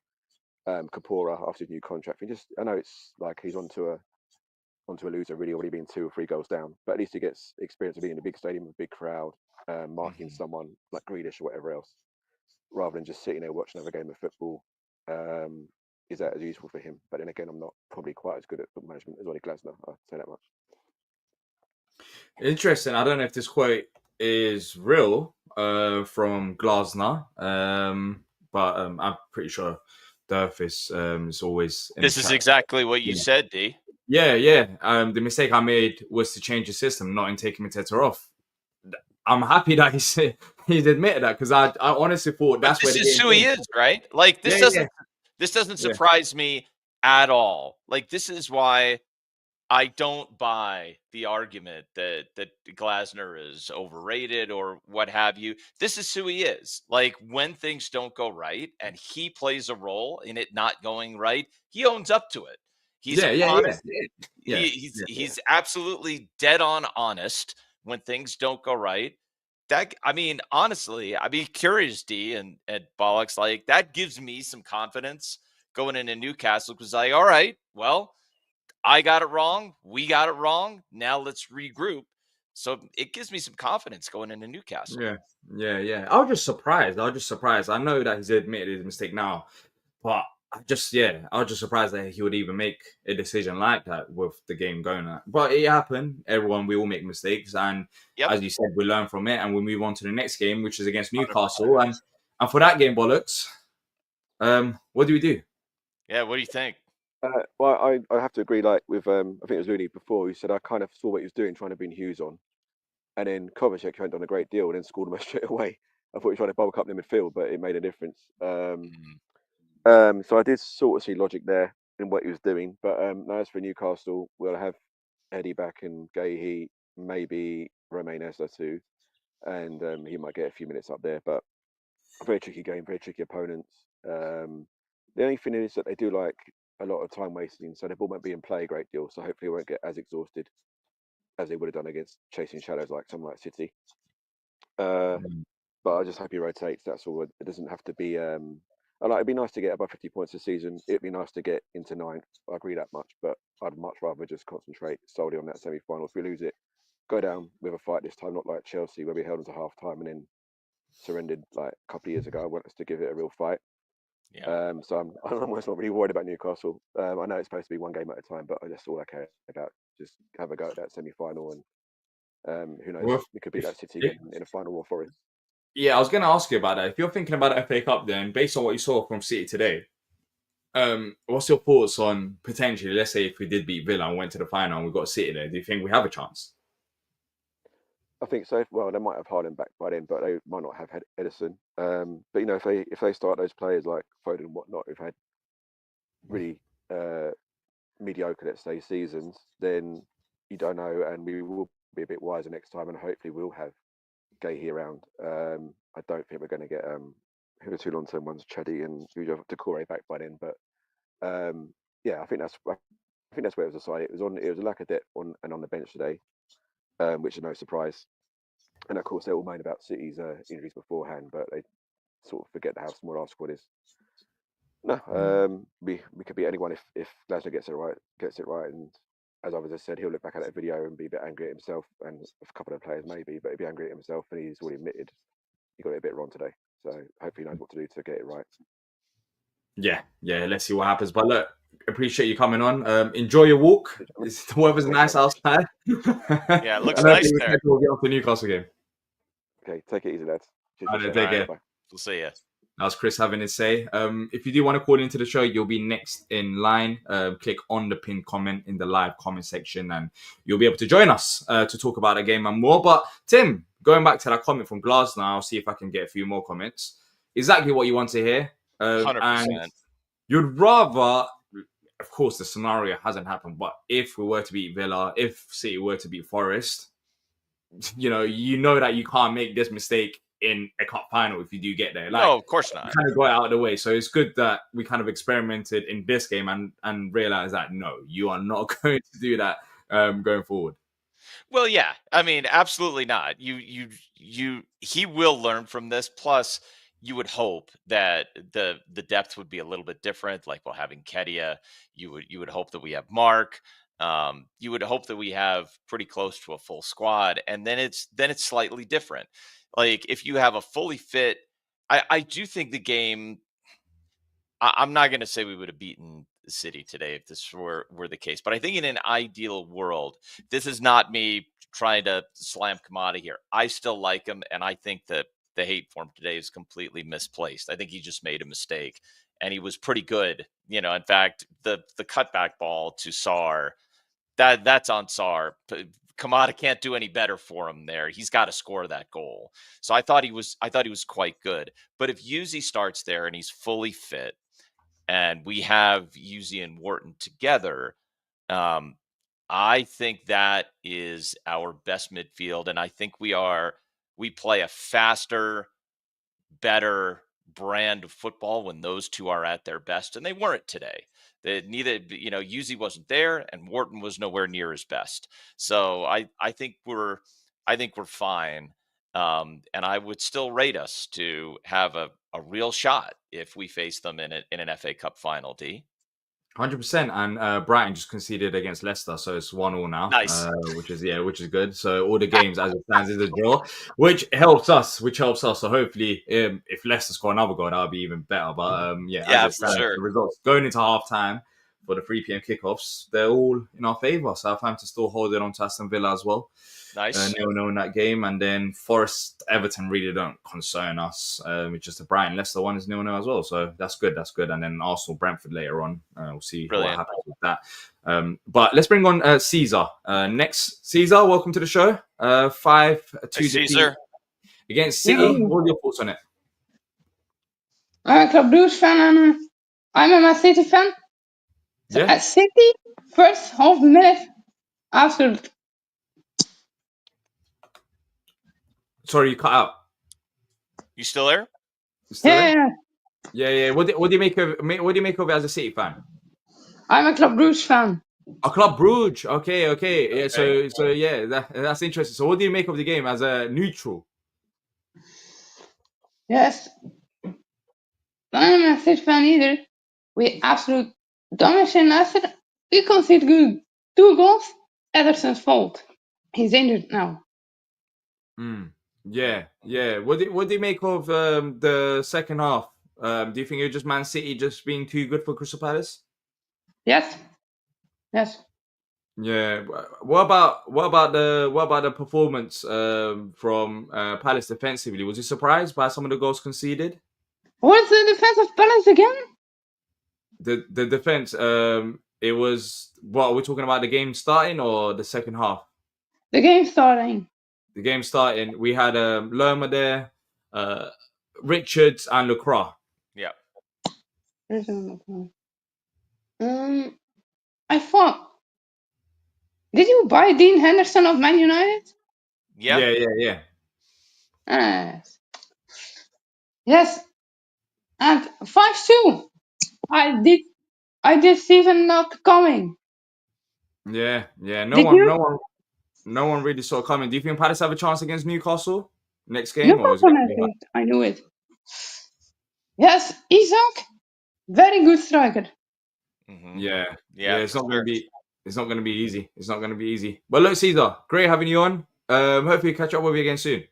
S6: Kapora after his new contract. I know it's like he's onto a loser, really already being 2 or 3 goals down, but at least he gets experience of being in a big stadium with a big crowd, marking someone like Grealish or whatever else, rather than just sitting there watching another game of football. Is that as useful for him? But then again, I'm not probably quite as good at football management as Ollie Glasner. I'll say that much.
S1: Interesting. I don't know if this quote is real from Glasner, but I'm pretty sure Durf is always in
S3: this
S1: the
S3: is
S1: chat.
S3: exactly what you said, D.
S1: Yeah. The mistake I made was to change the system, not in taking Mateta off. I'm happy that he's admitted that because I honestly thought
S3: But
S1: that's where
S3: this
S1: the
S3: is
S1: game
S3: who he
S1: came
S3: is,
S1: from.
S3: right? Like this doesn't
S1: Yeah.
S3: surprise me at all. Like this is why I don't buy the argument that Glasner is overrated or what have you. This is who he is. Like when things don't go right and he plays a role in it not going right, he owns up to it. He's honest.
S1: Yeah.
S3: He's absolutely dead on honest when things don't go right. Honestly, I'd be curious, D and Bollocks, like that gives me some confidence going into Newcastle because like, all right, well, I got it wrong. We got it wrong. Now let's regroup. So it gives me some confidence going into Newcastle.
S1: Yeah. I was just surprised. I know that he's admitted his mistake now, but I was just surprised that he would even make a decision like that with the game going on. But it happened. We all make mistakes. And as you said, we learn from it and we move on to the next game, which is against Newcastle. And for that game, Bollocks, what do we do?
S3: Yeah, what do you think?
S6: Well, I have to agree. Like with I think it was Rooney before who said I kind of saw what he was doing, trying to bring Hughes on, and then Kovacic went on a great deal and then scored him straight away. I thought he was trying to bulk up in the midfield, but it made a difference. So I did sort of see logic there in what he was doing. But now as for Newcastle, we'll have Eddie back and Gahey, maybe Romain Essa too. and he might get a few minutes up there. But a very tricky game, very tricky opponents. The only thing is that they do like a lot of time wasting, so the ball won't be in play a great deal. So hopefully, they won't get as exhausted as they would have done against chasing shadows like someone like City. But I just hope he rotates. That's all. It doesn't have to be. It'd be nice to get above 50 points this season. It'd be nice to get into 9th. I agree that much, but I'd much rather just concentrate solely on that semi-final. If we lose it, go down with a fight this time, not like Chelsea where we held into half time and then surrendered like a couple of years ago. I want us to give it a real fight.
S3: Yeah.
S6: So I'm almost not really worried about Newcastle. I know it's supposed to be one game at a time, but that's all I care about. Just have a go at that semi-final, and who knows?
S1: Well,
S6: We could beat that City again in a final or Forest.
S1: Yeah, I was going to ask you about that. If you're thinking about the FA Cup, then based on what you saw from City today, what's your thoughts on potentially, let's say if we did beat Villa and went to the final and we got City there, do you think we have a chance?
S6: I think so. Well, they might have Haaland back by then, but they might not have Edison. But you know, if they start those players like Foden and whatnot, who've had really mediocre, let's say, seasons, then you don't know, and we will be a bit wiser next time, and hopefully we'll have Gahey around. I don't think we're going to get who are 2 long-term ones, Chaddy and Decore back by then. But yeah, I think that's where it was decided. It was a lack of depth on the bench today, which is no surprise. And of course, they all moan about City's injuries beforehand, but they sort of forget how small our squad is. No, we could beat anyone if Glasner gets it right. And as others have said, he'll look back at that video and be a bit angry at himself, and a couple of players maybe, but he'll be angry at himself, and he's already admitted he got it a bit wrong today. So hopefully he knows what to do to get it right.
S1: Yeah, let's see what happens. But look, appreciate you coming on. Enjoy your walk. The weather's nice outside.
S3: Yeah, it looks nice there.
S1: We'll get off the Newcastle game.
S6: Okay, take it easy, lads.
S1: Cheers, take care.
S3: We'll see you.
S1: That was Chris having his say. If you do want to call into the show, you'll be next in line. Click on the pinned comment in the live comment section and you'll be able to join us to talk about the game and more. But Tim, going back to that comment from Glass now, I'll see if I can get a few more comments. Exactly what you want to hear.
S3: 100%.
S1: And you'd rather, of course, the scenario hasn't happened, but if we were to beat Villa, if City were to beat Forest, you know that you can't make this mistake in a cup final if you do get there.
S3: No, of course not.
S1: Kind of got it out of the way. So it's good that we kind of experimented in this game and realized that, no, you are not going to do that going forward.
S3: Well, yeah. I mean, absolutely not. He will learn from this. Plus, you would hope that the depth would be a little bit different. Like, well, having Kedia, you would hope that we have Mark. You would hope that we have pretty close to a full squad, and then it's slightly different. Like if you have a fully fit, I do think the game. I'm not going to say we would have beaten City today if this were the case, but I think in an ideal world, this is not me trying to slam Kamada here. I still like him, and I think that the hate for him today is completely misplaced. I think he just made a mistake, and he was pretty good. In fact, the cutback ball to Sarr, that's on Sarr. Kamada can't do any better for him there. He's got to score that goal. So I thought he was quite good. But if Yuzi starts there and he's fully fit, and we have Yuzi and Wharton together, I think that is our best midfield. And I think we play a faster, better brand of football when those two are at their best, and they weren't today. Yuzi wasn't there, and Wharton was nowhere near his best. So I think we're fine, and I would still rate us to have a real shot if we face them in an FA Cup final.
S1: 100%, and Brighton just conceded against Leicester, so it's 1-1 now.
S3: Nice,
S1: which is good. So all the games as it stands is a draw, which helps us. So hopefully, if Leicester score another goal, that'll be even better. But as it stands,
S3: for sure.
S1: The results going into half time for the 3 p.m. kickoffs, they're all in our favour. Southampton still holding on to Aston Villa as well.
S3: Nice.
S1: 0-0 in that game. And then Forest, Everton really don't concern us. It's just the Brighton Leicester one is 0-0 as well. So that's good. And then Arsenal Brentford later on. We'll see what happens with that. But let's bring on Caesar. Next, Caesar, welcome to the show. 5-2
S3: Caesar
S1: against City. What are your thoughts on it?
S7: I'm a Club Blues fan and I'm a Man City fan. So at City, first half minute, absolutely.
S1: Sorry, you cut out.
S3: You still there?
S1: Still
S7: Yeah,
S1: there? Yeah. What do you make of it as a City fan?
S7: I'm a Club Brugge fan.
S1: A Club Brugge. Okay. Yeah. So yeah, that's interesting. So what do you make of the game as a neutral?
S7: Yes. I'm a City fan either. We absolute domination last year. We conceded 2 goals. Ederson's fault. He's injured now.
S1: Yeah. What do you make of the second half? Do you think it was just Man City just being too good for Crystal Palace?
S7: Yes.
S1: Yeah. What about the performance from Palace defensively? Was you surprised by some of the goals conceded?
S7: What's the defense of Palace again?
S1: The defense. It was what are we talking about? The game starting or the second half?
S7: The game starting.
S1: The game starting. We had Lerma there, Richards and Lacroix.
S3: Yeah.
S7: I thought. Did you buy Dean Henderson of Man United?
S3: Yeah.
S7: Yes. And 5-2. I did see them not coming.
S1: Yeah.
S7: Did you?
S1: No one really saw it coming. Do you think Palace have a chance against Newcastle next game? Or is it
S7: Newcastle, I knew it. Yes, Isaac, very good striker.
S3: Mm-hmm.
S1: Yeah. It's not
S3: sure.
S1: going to be easy. It's not going to be easy. But look, Caesar, great having you on. Hopefully catch up with you again soon.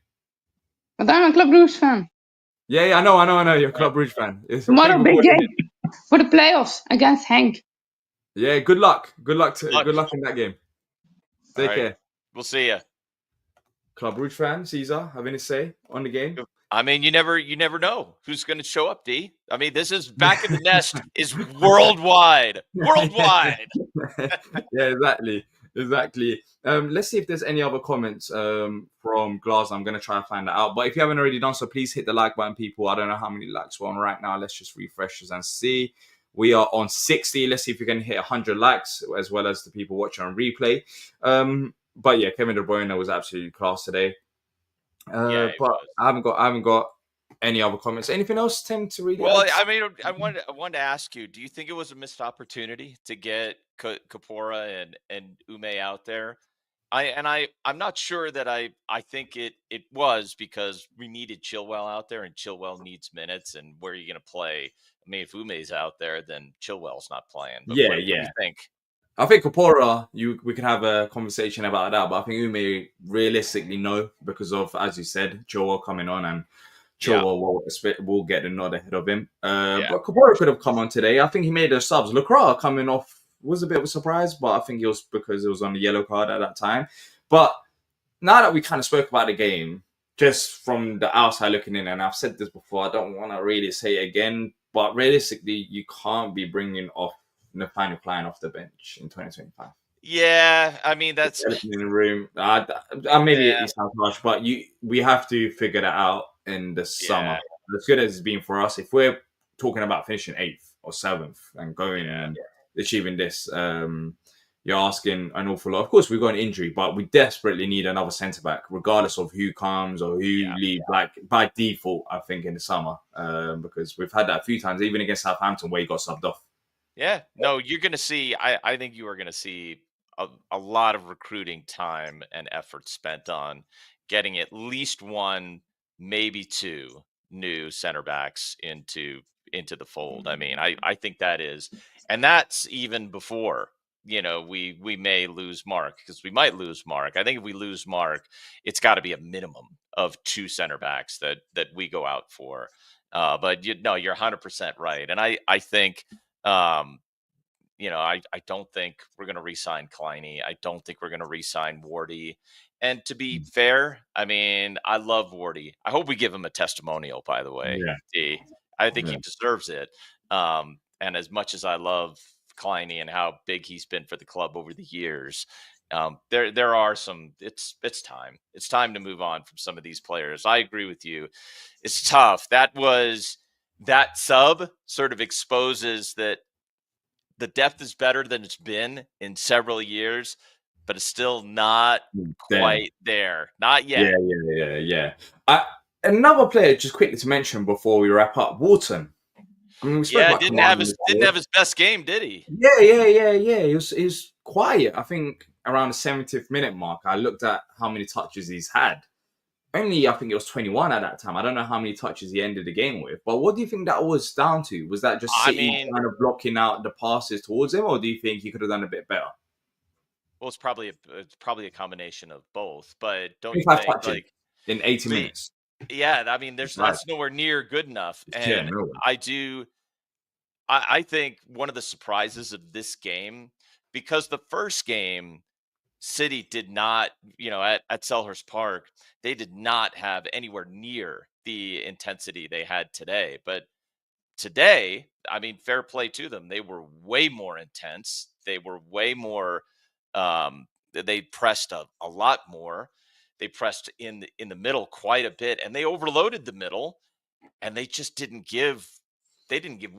S7: But I'm a Club Brugge fan.
S1: Yeah, I know. You're a Club Brugge fan.
S7: Tomorrow, big game for the playoffs against Henk.
S1: Yeah, good luck. Good luck in that game. Take care.
S3: We'll see you.
S1: Club Brugge fan, Caesar, having a say on the game.
S3: I mean, you never know who's going to show up, D. I mean, this is Back in the Nest is worldwide. Worldwide.
S1: Yeah, exactly. Let's see if there's any other comments from Glass. I'm going to try to find that out. But if you haven't already done so, please hit the like button, people. I don't know how many likes we're on right now. Let's just refresh this and see. We are on 60. Let's see if we can hit 100 likes, as well as the people watching on replay. But yeah, Kevin De Bruyne was absolutely class today. But I haven't got any other comments. Anything else, Tim, to read?
S3: Well, I mean, I wanted to ask you: do you think it was a missed opportunity to get Kapora and Ume out there? I'm not sure that I think it was, because we needed Chilwell out there, and Chilwell needs minutes. And where are you going to play? I mean, if Ume's out there, then Chilwell's not playing. But what do you think?
S1: I think Kapora, we can have a conversation about that, but I think Ume realistically no, because of, as you said, Chilwell coming on, and Chilwell will get the nod ahead of him. But Kapora could have come on today. I think he made the subs. Lacroix coming off was a bit of a surprise, but I think it was because it was on the yellow card at that time. But now that we kind of spoke about the game, just from the outside looking in, and I've said this before, I don't want to really say it again, but realistically, you can't be bringing off Nathaniel Klein off the bench in 2025.
S3: Yeah, I mean, that's
S1: in the room. Maybe it sounds harsh, but we have to figure that out in the summer. As good as it's been for us, if we're talking about finishing 8th or 7th and going and achieving this, you're asking an awful lot. Of course, we've got an injury, but we desperately need another centre back, regardless of who comes or who leaves. Like by default, I think in the summer, because we've had that a few times, even against Southampton, where he got subbed off.
S3: Yeah, no, you're going to see. I think you are going to see a lot of recruiting time and effort spent on getting at least one, maybe two new center backs into the fold. I mean, I think that is, and that's even before, we may lose Mark, because we might lose Mark. I think if we lose Mark, it's got to be a minimum of 2 center backs that we go out for. But you're 100% right, and I think. I don't think we're going to re-sign Kleiny. I don't think we're going to re-sign Wardy. And to be fair, I mean, I love Wardy. I hope we give him a testimonial, by the way. Yeah. I think he deserves it. And as much as I love Kleiny and how big he's been for the club over the years, there are some. It's time. It's time to move on from some of these players. I agree with you. It's tough. That sub sort of exposes that the depth is better than it's been in several years, but it's still not quite there. Not yet.
S1: Yeah. Another player, just quickly to mention before we wrap up, Wharton. I mean, we spoke about
S3: didn't have his best game, did he?
S1: Yeah. He was quiet. I think around the 70th minute mark, I looked at how many touches he's had. Only, I think it was 21 at that time. I don't know how many touches he ended the game with. But what do you think that was down to? Was that just City kind of blocking out the passes towards him, or do you think he could have done a bit better?
S3: Well, it's probably a combination of both. But don't you
S1: 25
S3: think,
S1: touches
S3: like,
S1: in 80 minutes?
S3: Yeah, I mean, that's nowhere near good enough. And I think one of the surprises of this game, because the first game, City did not, at Selhurst Park, they did not have anywhere near the intensity they had today. But today, I mean, fair play to them. They were way more intense. They were way more, they pressed a lot more. They pressed in the middle quite a bit, and they overloaded the middle, and they just didn't give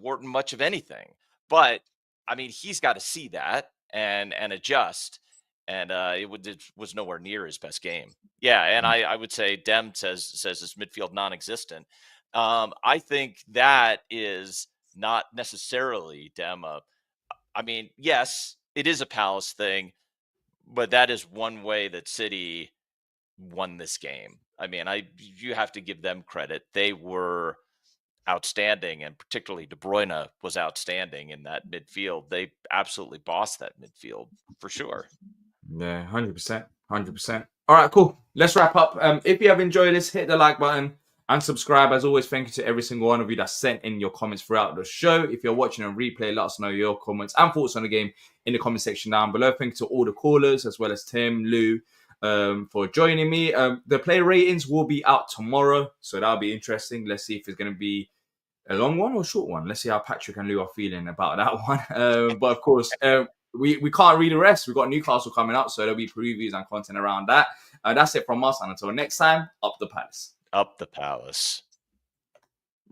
S3: Wharton much of anything. But I mean, he's got to see that and adjust. And it was nowhere near his best game. Yeah, and I would say Dem says his midfield non-existent. I think that is not necessarily Dem. I mean, yes, it is a Palace thing, but that is one way that City won this game. I mean, you have to give them credit. They were outstanding, and particularly De Bruyne was outstanding in that midfield. They absolutely bossed that midfield for sure.
S1: Yeah, 100%. All right, cool. Let's wrap up. If you have enjoyed this, hit the like button and subscribe. As always, thank you to every single one of you that sent in your comments throughout the show. If you're watching on replay, let us know your comments and thoughts on the game in the comment section down below. Thank you to all the callers, as well as Tim, Lou, for joining me. The player ratings will be out tomorrow, so that'll be interesting. Let's see if it's going to be a long one or a short one. Let's see how Patrick and Lou are feeling about that one. But of course, we can't read the rest. We've got Newcastle coming up, so there'll be previews and content around that. That's it from us. And until next time, up the Palace.
S3: Up the Palace.